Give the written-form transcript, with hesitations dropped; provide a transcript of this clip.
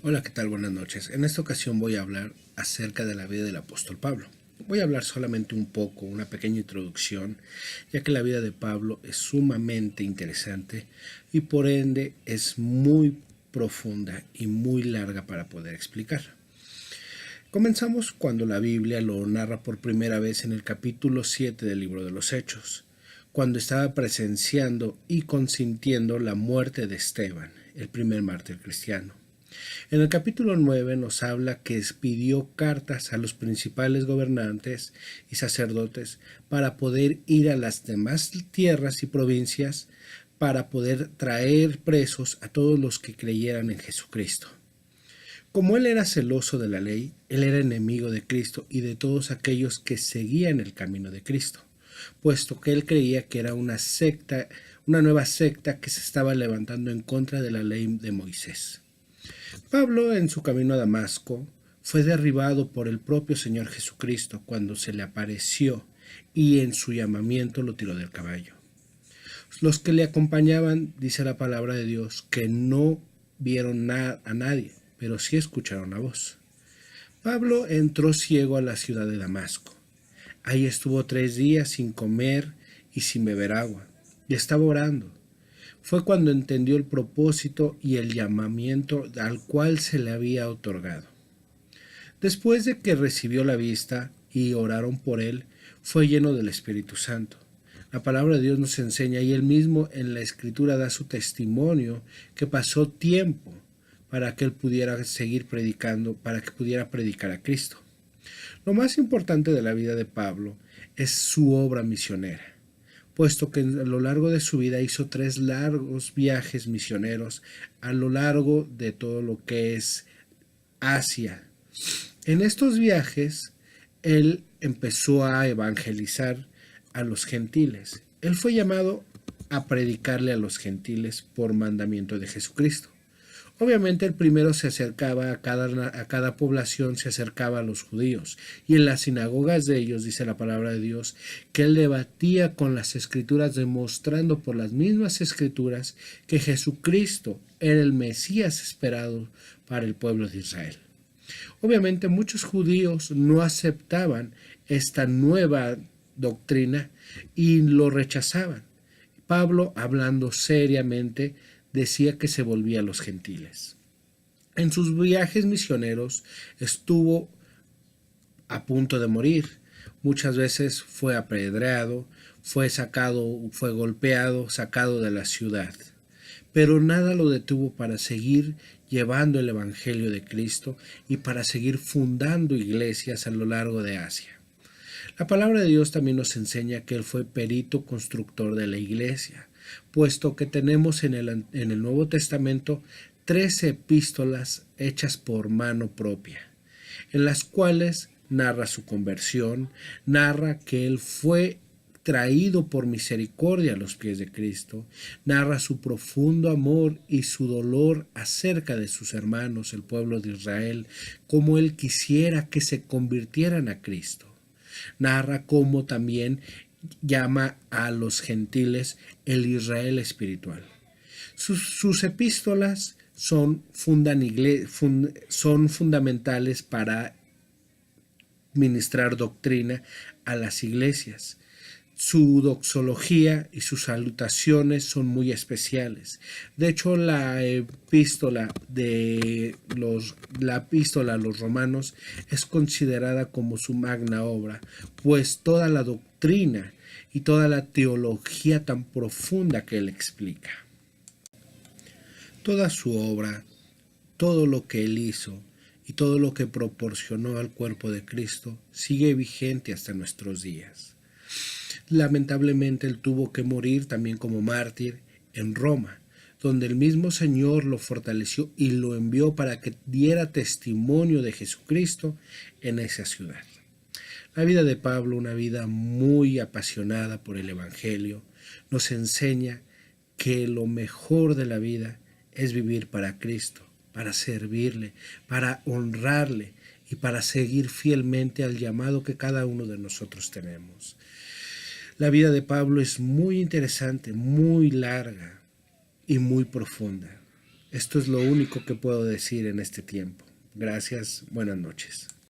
Hola, ¿qué tal? Buenas noches. En esta ocasión voy a hablar acerca de la vida del apóstol Pablo. Voy a hablar solamente un poco, una pequeña introducción, ya que la vida de Pablo es sumamente interesante y por ende es muy profunda y muy larga para poder explicar. Comenzamos cuando la Biblia lo narra por primera vez en el capítulo 7 del libro de los Hechos, cuando estaba presenciando y consintiendo la muerte de Esteban, el primer mártir cristiano. En el capítulo 9 nos habla que pidió cartas a los principales gobernantes y sacerdotes para poder ir a las demás tierras y provincias para poder traer presos a todos los que creyeran en Jesucristo. Como él era celoso de la ley, él era enemigo de Cristo y de todos aquellos que seguían el camino de Cristo, puesto que él creía que era una secta, una nueva secta que se estaba levantando en contra de la ley de Moisés. Pablo, en su camino a Damasco, fue derribado por el propio Señor Jesucristo cuando se le apareció y en su llamamiento lo tiró del caballo. Los que le acompañaban, dice la palabra de Dios, que no vieron a nadie, pero sí escucharon la voz. Pablo entró ciego a la ciudad de Damasco. Ahí estuvo 3 días sin comer y sin beber agua, y estaba orando. Fue cuando entendió el propósito y el llamamiento al cual se le había otorgado. Después de que recibió la vista y oraron por él, fue lleno del Espíritu Santo. La palabra de Dios nos enseña y él mismo en la Escritura da su testimonio que pasó tiempo para que él pudiera seguir predicando, para que pudiera predicar a Cristo. Lo más importante de la vida de Pablo es su obra misionera, puesto que a lo largo de su vida hizo 3 largos viajes misioneros a lo largo de todo lo que es Asia. En estos viajes, él empezó a evangelizar a los gentiles. Él fue llamado a predicarle a los gentiles por mandamiento de Jesucristo. Obviamente el primero se acercaba a cada población, se acercaba a los judíos, y en las sinagogas de ellos, dice la palabra de Dios, que él debatía con las escrituras, demostrando por las mismas escrituras que Jesucristo era el Mesías esperado para el pueblo de Israel. Obviamente muchos judíos no aceptaban esta nueva doctrina y lo rechazaban. Pablo, hablando seriamente, decía que se volvía a los gentiles. En sus viajes misioneros estuvo a punto de morir. Muchas veces fue apedreado, fue golpeado, sacado de la ciudad. Pero nada lo detuvo para seguir llevando el Evangelio de Cristo y para seguir fundando iglesias a lo largo de Asia. La palabra de Dios también nos enseña que él fue perito constructor de la iglesia, puesto que tenemos en el Nuevo Testamento 13 epístolas hechas por mano propia, en las cuales narra su conversión, narra que él fue traído por misericordia a los pies de Cristo, narra su profundo amor y su dolor acerca de sus hermanos, el pueblo de Israel, como él quisiera que se convirtieran a Cristo. Narra cómo también llama a los gentiles el Israel espiritual. Sus epístolas son fundamentales para ministrar doctrina a las iglesias. Su doxología y sus salutaciones son muy especiales. De hecho, la epístola a los romanos es considerada como su magna obra, pues toda la doctrina y toda la teología tan profunda que él explica. Toda su obra, todo lo que él hizo y todo lo que proporcionó al cuerpo de Cristo sigue vigente hasta nuestros días. Lamentablemente él tuvo que morir también como mártir en Roma, donde el mismo Señor lo fortaleció y lo envió para que diera testimonio de Jesucristo en esa ciudad. La vida de Pablo, una vida muy apasionada por el Evangelio, nos enseña que lo mejor de la vida es vivir para Cristo, para servirle, para honrarle y para seguir fielmente al llamado que cada uno de nosotros tenemos. La vida de Pablo es muy interesante, muy larga y muy profunda. Esto es lo único que puedo decir en este tiempo. Gracias, buenas noches.